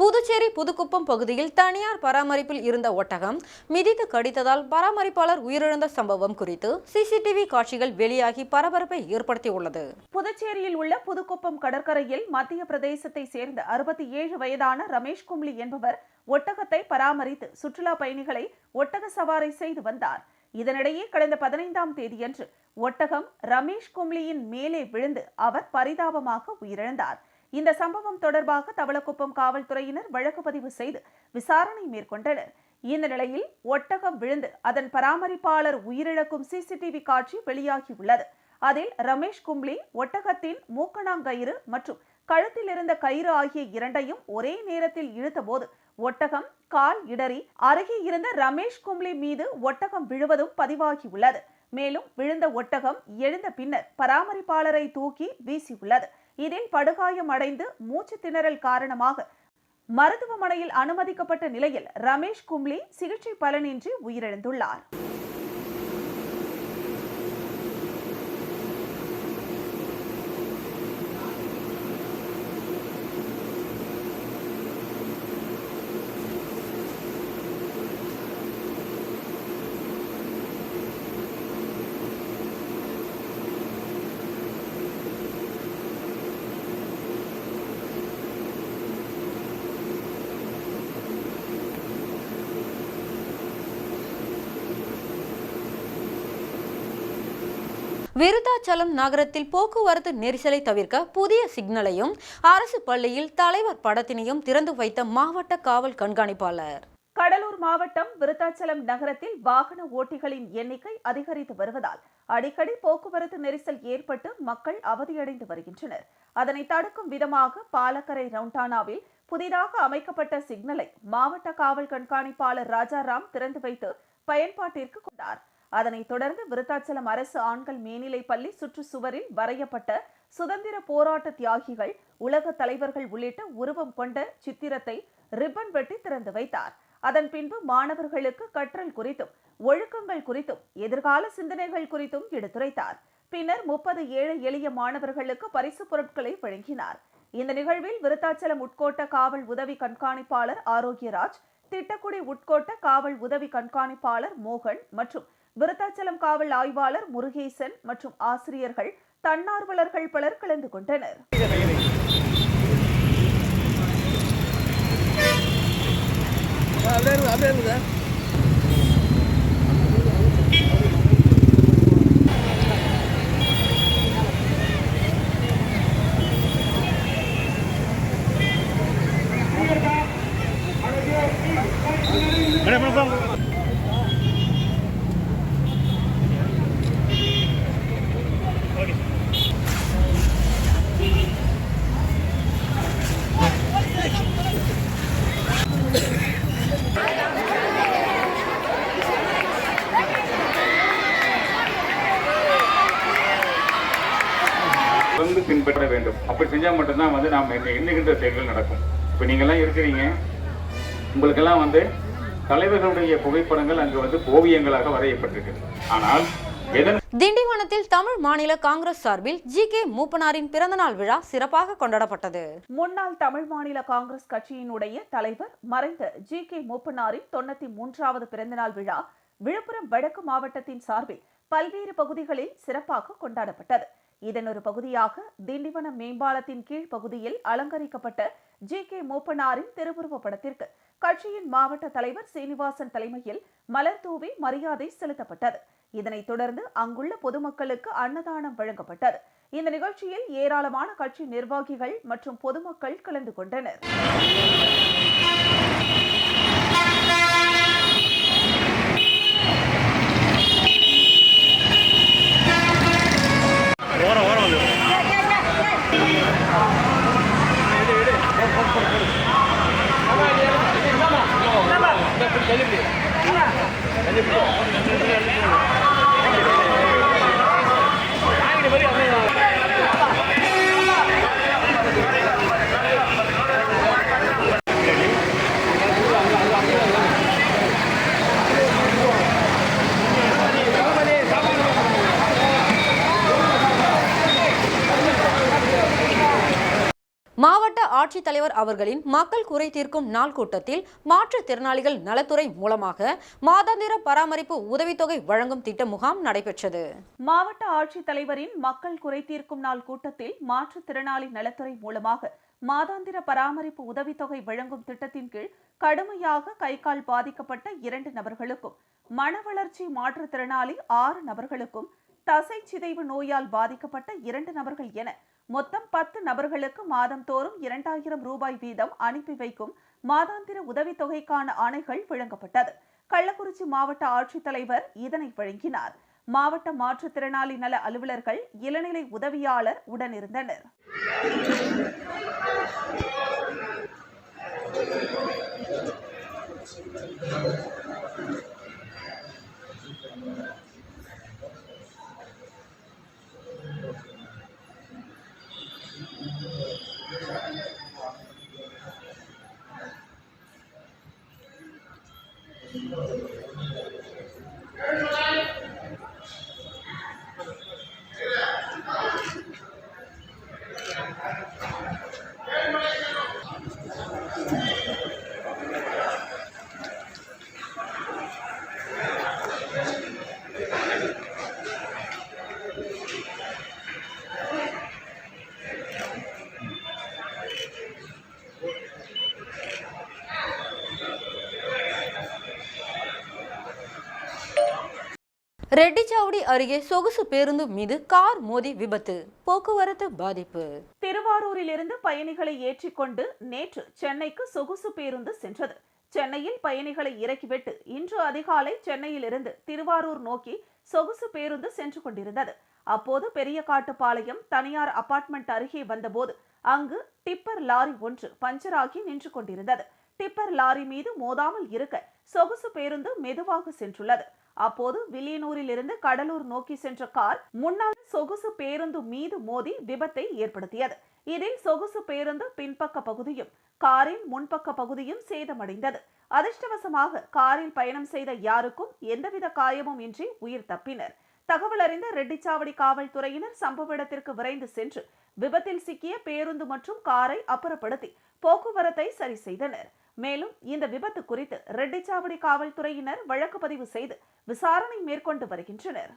புதுச்சேரி புதுக்குப்பம் பகுதியில் தனியார் பராமரிப்பில் இருந்த ஒட்டகம் மிதித்து கடித்ததால் பராமரிப்பாளர் உயிரிழந்த சம்பவம் குறித்து சிசிடிவி காட்சிகள் வெளியாகி பரபரப்பை ஏற்படுத்தியுள்ளது. புதுச்சேரியில் உள்ள புதுக்குப்பம் கடற்கரையில் மத்திய பிரதேசத்தை சேர்ந்த 67 வயதான ரமேஷ் கும்ளி என்பவர் ஒட்டகத்தை பராமரித்து சுற்றுலா பயணிகளை ஒட்டக சவாரி செய்து வந்தார். இதனிடையே கடந்த 15ஆம் தேதியன்று ஒட்டகம் ரமேஷ் கும்ளியின் மேலே விழுந்து அவர் பரிதாபமாக உயிரிழந்தார். இந்த சம்பவம் தொடர்பாக தவளக்குப்பம் காவல்துறையினர் வழக்கு பதிவு செய்து விசாரணை மேற்கொண்டனர். இந்த நிலையில் ஒட்டகம் விழுந்து அதன் பராமரிப்பாளர் உயிரிழக்கும் சிசிடிவி காட்சி வெளியாகியுள்ளது. அதில் ரமேஷ் கும்ளி ஒட்டகத்தின் மூக்கணாங்கயிறு மற்றும் கழுத்தில் இருந்த கயிறு ஆகிய இரண்டையும் ஒரே நேரத்தில் இழுத்தபோது ஒட்டகம் கால் இடறி அருகே இருந்த ரமேஷ் கும்ளி மீது ஒட்டகம் விழுவதும் பதிவாகியுள்ளது. மேலும் விழுந்த ஒட்டகம் எழுந்த பின்னர் பராமரிப்பாளரை தூக்கி வீசியுள்ளது. இதில் படுகாயம் அடைந்து மூச்சு திணறல் காரணமாக மருத்துவமனையில் அனுமதிக்கப்பட்ட நிலையில் ரமேஷ் கும்ளி சிகிச்சை பலனின்றி உயிரிழந்துள்ளார். விருத்தாச்சலம் நகரத்தில் போக்குவரத்து நெரிசலை தவிர்க்க புதிய சிக்னலையும் அரசு பள்ளியில் தலைவர் படத்தினையும் திறந்து வைத்த மாவட்ட காவல் கண்காணிப்பாளர். கடலூர் மாவட்டம் விருத்தாச்சலம் நகரத்தில் வாகன ஓட்டிகளின் எண்ணிக்கை அதிகரித்து வருவதால் அடிக்கடி போக்குவரத்து நெரிசல் ஏற்பட்டு மக்கள் அவதியடைந்து வருகின்றனர். அதனை தடுக்கும் விதமாக பாலக்கரை ரவுண்டானாவில் புதிதாக அமைக்கப்பட்ட சிக்னலை மாவட்ட காவல் கண்காணிப்பாளர் ராஜாராம் திறந்து வைத்து பயன்பாட்டிற்கு கொண்டார். அதனைத் தொடர்ந்து விருத்தாச்சலம் அரசு ஆண்கள் மேல்நிலைப் பள்ளி சுற்றுச்சுவரில் வரையப்பட்ட சுதந்திர போராட்ட தியாகிகள், உலக தலைவர்கள் உள்ளிட்ட உருவம் கொண்ட சித்திரத்தை ரிப்பன் வெட்டி திறந்து வைத்தார். அதன் பின்பு மாணவர்களுக்கு கற்றல் குறித்தும் ஒழுக்கங்கள் குறித்தும் எதிர்கால சிந்தனைகள் குறித்தும் எடுத்துரைத்தார். பின்னர் 30 ஏழை எளிய மாணவர்களுக்கு பரிசு பொருட்களை வழங்கினார். இந்த நிகழ்வில் விருத்தாச்சலம் உட்கோட்ட காவல் உதவி கண்காணிப்பாளர் ஆரோக்கியராஜ், திட்டக்குடி உட்கோட்ட காவல் உதவி கண்காணிப்பாளர் மோகன் மற்றும் விருத்தாச்சலம் காவல் ஆய்வாளர் முருகேசன் மற்றும் ஆசிரியர்கள், தன்னார்வலர்கள் பலர் கலந்து கொண்டனர். தொடர்ந்து பின்பற்ற வேண்டும். அப்படி செஞ்சா மட்டும்தான் வந்து நாம் எண்ணுகின்ற செயல்கள் நடக்கும். இப்ப நீங்க எல்லாம் இருக்கிறீங்க, உங்களுக்கெல்லாம் வந்து தலைவர்களுடைய புகைப்படங்கள் அங்கு வந்து ஓவியங்களாக வரையப்பட்டிருக்கிறது. ஆனால் திண்டிவனத்தில் தமிழ் மாநில காங்கிரஸ் சார்பில் ஜி.கே. மூப்பனாரின் பிறந்தநாள் விழா சிறப்பாக கொண்டாடப்பட்டது. முன்னாள் தமிழ் மாநில காங்கிரஸ் கட்சியினுடைய தலைவர் மறைந்த ஜி.கே. மூப்பனாரின் 93வது பிறந்தநாள் விழா விழுப்புரம் வடக்கு மாவட்டத்தின் சார்பில் பல்வேறு பகுதிகளில் சிறப்பாக கொண்டாடப்பட்டது. இதன் ஒரு பகுதியாக திண்டிவனம் மேம்பாலத்தின் கீழ் பகுதியில் அலங்கரிக்கப்பட்ட ஜி.கே. மூப்பனாரின் திருவுருவ படத்திற்கு கட்சியின் மாவட்ட தலைவர் சீனிவாசன் தலைமையில் மலர் தூவி மரியாதை செலுத்தப்பட்டது. இதனைத் தொடர்ந்து அங்குள்ள பொதுமக்களுக்கு அன்னதானம் வழங்கப்பட்டது. இந்த நிகழ்ச்சியில் ஏராளமான கட்சி நிர்வாகிகள் மற்றும் பொதுமக்கள் கலந்து கொண்டனர். மாவட்ட ஆட்சித்தலைவர் அவர்களின் மக்கள் குறை தீர்க்கும் நாள் கூட்டத்தில் மாற்றுத்திறனாளிகள் நலத்துறை மூலமாக மாதாந்திர பராமரிப்பு உதவித்தொகை வழங்கும் திட்ட முகாம் நடைபெற்றது. மாவட்ட ஆட்சித்தலைவரின் மக்கள் குறை தீர்க்கும் நாள் கூட்டத்தில் மாற்றுத்திறனாளி நலத்துறை மூலமாக மாதாந்திர பராமரிப்பு உதவித்தொகை வழங்கும் திட்டத்தின் கீழ் கடுமையாக கைகால் பாதிக்கப்பட்ட 2 நபர்களுக்கும், மன வளர்ச்சி மாற்றுத்திறனாளி 6 நபர்களுக்கும், தசை சிதைவு நோயால் பாதிக்கப்பட்ட 2 நபர்கள் என மொத்தம் 10 நபர்களுக்கு மாதந்தோறும் 2000 ரூபாய் வீதம் அனுப்பி வைக்கும் மாதாந்திர உதவித்தொகைக்கான ஆணைகள் வழங்கப்பட்டது. கள்ளக்குறிச்சி மாவட்ட ஆட்சித்தலைவர் இதனை வழங்கினார். மாவட்ட மாற்றுத்திறனாளி நல அலுவலர்கள், இளநிலை உதவியாளர் உடனிருந்தனர். ரெட்டிச்சாவடி அருகே சொகுசு பேருந்து மீது கார் மோதி விபத்து, போக்குவரத்து பாதிப்பு. திருவாரூரிலிருந்து பயணிகளை ஏற்றிக்கொண்டு நேற்று சென்னைக்கு சொகுசு பேருந்து சென்றது. சென்னையில் பயணிகளை இறக்கிவிட்டு இன்று அதிகாலை சென்னையிலிருந்து திருவாரூர் நோக்கி சொகுசு பேருந்து சென்று கொண்டிருந்தது. அப்போது பெரியகாட்டுப்பாளையம் தனியார் அபார்ட்மெண்ட் அருகே வந்தபோது அங்கு டிப்பர் லாரி ஒன்று பஞ்சராகி நின்று கொண்டிருந்தது. டிப்பர் லாரி மீது மோதாமல் இருக்க சொகுசு பேருந்து மெதுவாக சென்றுள்ளது. அப்போது வில்லியனூரில் இருந்து கடலூர் நோக்கி சென்ற கார் முன்னாள் சொகுசு பேருந்து மீது மோதி விபத்தை ஏற்படுத்தியது. இதில் சொகுசு பேருந்து பின்பக்க பகுதியும் காரின் முன்பக்க பகுதியும் சேதமடைந்தது. அதிர்ஷ்டவசமாக காரில் பயணம் செய்த யாருக்கும் எந்தவித காயமும் இன்றி உயிர் தப்பினர். தகவல் அறிந்த ரெட்டிச்சாவடி காவல்துறையினர் சம்பவ இடத்திற்கு விரைந்து சென்று விபத்தில் சிக்கிய பேருந்து மற்றும் காரை அப்புறப்படுத்தி போக்குவரத்தை சரி செய்தனர். மேலும் இந்த விபத்து குறித்து ரெட்டிச்சாவடி காவல்துறையினர் வழக்கு பதிவு செய்து விசாரணை மேற்கொண்டு வருகின்றனர்.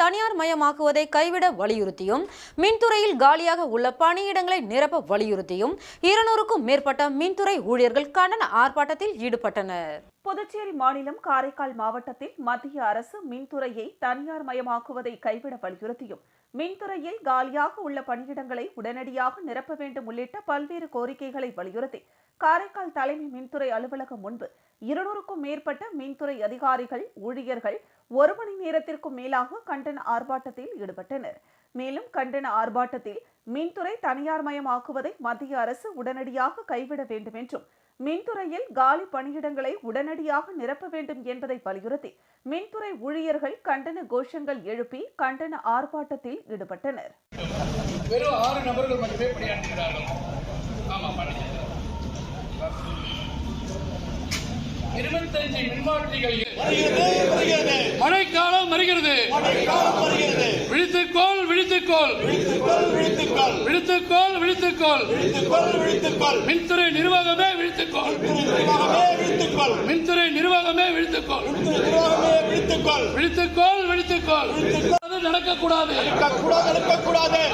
தனியார் மயமாக்குவதை கைவிட வலியுறுத்தியும் மின்துறையில் காலியாக உள்ள பணியிடங்களை நிரப்ப வலியுறுத்தியும் 200க்கும் மேற்பட்ட மின்துறை ஊழியர்கள் கண்டன ஆர்ப்பாட்டத்தில் ஈடுபட்டனர். புதுச்சேரி மாநிலம் காரைக்கால் மாவட்டத்தில் மத்திய அரசு மின்துறையை தனியார் மயமாக்குவதை கைவிட வலியுறுத்தியும் மின்துறையில் காலியாக உள்ள பணியிடங்களை உடனடியாக நிரப்ப வேண்டும் உள்ளிட்ட பல்வேறு கோரிக்கைகளை வலியுறுத்தி காரைக்கால் தலைமை மின்துறை அலுவலகம் முன்பு 200க்கும் மேற்பட்ட மின்துறை அதிகாரிகள் ஊழியர்கள் 1 மணி நேரத்திற்கும் மேலாக கண்டன ஆர்ப்பாட்டத்தில் ஈடுபட்டனர். மேலும் கண்டன ஆர்ப்பாட்டத்தில் மின்துறை தனியார் மயமாக்குவதை மத்திய அரசு உடனடியாக கைவிட வேண்டும் என்றும் மின்துறையில் காலி பணியிடங்களை உடனடியாக நிரப்ப வேண்டும் என்பதை வலியுறுத்தி மின்துறை ஊழியர்கள் கண்டன கோஷங்கள் எழுப்பி கண்டன ஆர்ப்பாட்டத்தில் ஈடுபட்டனர். வெறும் 6 நபர்கள் மட்டுமே பணியாற்றுகிறார்கள். 25 மின்மாற்றிகள் மழைக்காலம் வருகிறது. விழித்துக்கோள் விழித்துக்கோள் விழித்துக்கோள் விழித்துக்கோள் மின்துறை நிர்வாகமே விழித்துக்கோள் மின்துறை நிர்வாகமே விழித்துக்கோள் விழித்துக்கோள் விழித்துக்கோள் நடக்கக்கூடாது.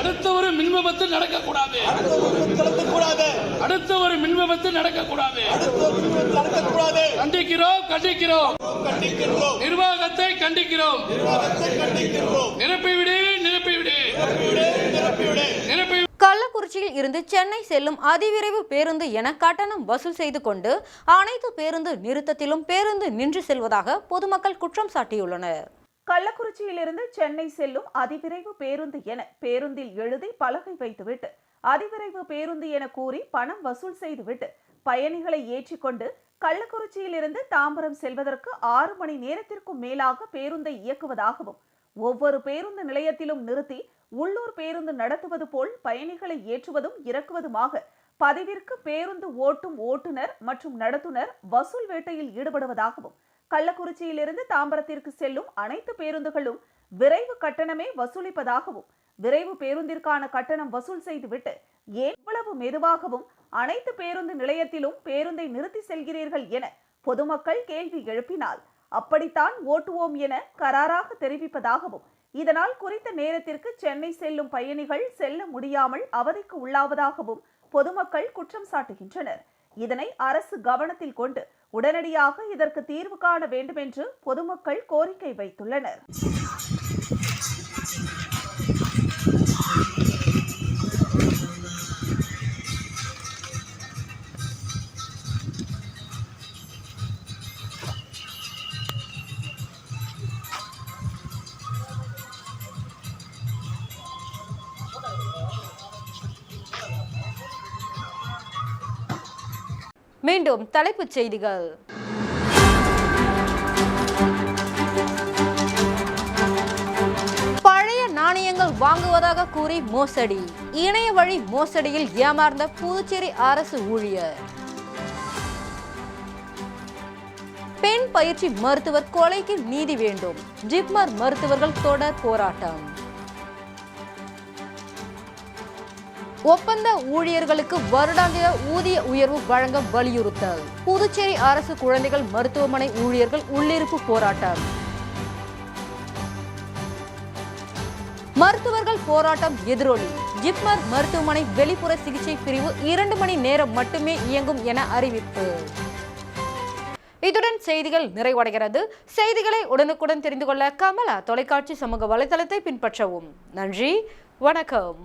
அடுத்த ஒரு மின் விபத்து நடக்கக்கூடாது. அடுத்த ஒரு மின் விபத்து நடக்கக்கூடாது. கண்டிக்கிறோம் கண்டிக்கிறோம் நிர்வாகத்தை கண்டிக்கிறோம். நிரப்பிவிடு நிரப்பிவிடு நிரப்பி. கள்ளக்குறிச்சியில் இருந்து சென்னை செல்லும் அதிவிரைவு பேருந்து என கட்டணம் வசூல் செய்து கொண்டு அனைத்து பேருந்து நிறுத்தத்திலும் பேருந்து நின்று செல்வதாக பொதுமக்கள் குற்றம் சாட்டியுள்ளனர். கள்ளக்குறிச்சியிலிருந்து சென்னை செல்லும் அதிவிரைவு பேருந்து என பேருந்தில் எழுதி பலகை வைத்துவிட்டு அதிவிரைவு பேருந்து என கூறி பணம் வசூல் செய்துவிட்டு பயணிகளை ஏற்றிக்கொண்டு கள்ளக்குறிச்சியிலிருந்து தாம்பரம் செல்வதற்கு 6 மணி நேரத்திற்கும் மேலாக பேருந்தை இயக்குவதாகவும் ஒவ்வொரு பேருந்து நிலையத்திலும் நிறுத்தி உள்ளூர் பேருந்து நடத்துவது போல் பயணிகளை ஏற்றுவதும் இறக்குவதுமாக பதிவிற்கு பேருந்து ஓட்டும் ஓட்டுநர் மற்றும் நடத்துனர் வசூல் வேட்டையில் ஈடுபடுவதாகவும் கள்ளக்குறிச்சியிலிருந்து தாம்பரத்திற்கு செல்லும் அனைத்து பேருந்துகளும் விரைவு கட்டணமே வசூலிப்பதாகவும் விரைவு பேருந்திற்கான கட்டணம் வசூல் செய்துவிட்டு ஏன் இவ்வளவு மெதுவாகவும் அனைத்து பேருந்து நிலையத்திலும் பேருந்தை நிறுத்தி செல்கிறீர்கள் என பொதுமக்கள் கேள்வி எழுப்பினால் அப்படித்தான் ஓட்டுவோம் என கராராக தெரிவிப்பதாகவும் இதனால் குறித்த நேரத்திற்கு சென்னை செல்லும் பயணிகள் செல்ல முடியாமல் அவதிக்கு உள்ளாவதாகவும் பொதுமக்கள் குற்றம் சாட்டுகின்றனர். இதனை அரசு கவனத்தில் கொண்டு உடனடியாக இதற்கு தீர்வு காண வேண்டும் என்று பொதுமக்கள் கோரிக்கை வைத்துள்ளனர். மீண்டும் தலைப்புச் செய்திகள். பழைய நாணயங்கள் வாங்குவதாக கூறி மோசடி. இணைய வழி மோசடியில் ஏமாந்த புதுச்சேரி அரசு ஊழியர். பெண் பயிற்சி மருத்துவர் கொலைக்கு நீதி வேண்டும். ஜிப்மர் மருத்துவர்கள் தொடர் போராட்டம். ஒப்பந்த ஊழியர்களுக்கு வருடாந்திர ஊதிய உயர்வு வழங்க வலியுறுத்தல். புதுச்சேரி அரசு குழந்தைகள் மருத்துவமனை ஊழியர்கள் உள்ளிருப்பு போராட்டம். மருத்துவர்கள் போராட்டம் எதிரொலி. ஜிப்மர் மருத்துவமனை வெளிப்புற சிகிச்சை பிரிவு 2 மணி நேரம் மட்டுமே இயங்கும் என அறிவிப்பு. இத்துடன் செய்திகள் நிறைவடைகிறது. செய்திகளை உடனுக்குடன் தெரிந்து கொள்ள கமலா தொலைக்காட்சி சமூக வலைதளத்தை பின்பற்றவும். நன்றி, வணக்கம்.